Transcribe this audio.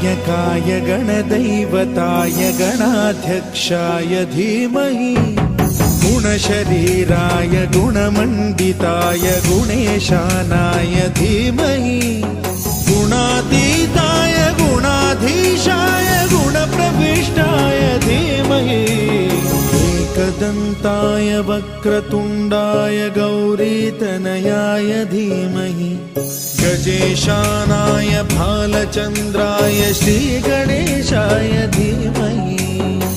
गणनायकाय गणदैवताय गणाध्यक्षाय धीमहि गुणशरीराय गुणमण्डिताय गुणेशानाय धीमहि गुणातीताय गुणाधीशाय गुणप्रविष्टाय धीमहि एकदन्ताय वक्रतुण्डाय गौरीतनयाय धीमहि गजेशानाय भालचन्द्राय श्रीगणेशाय धीमहि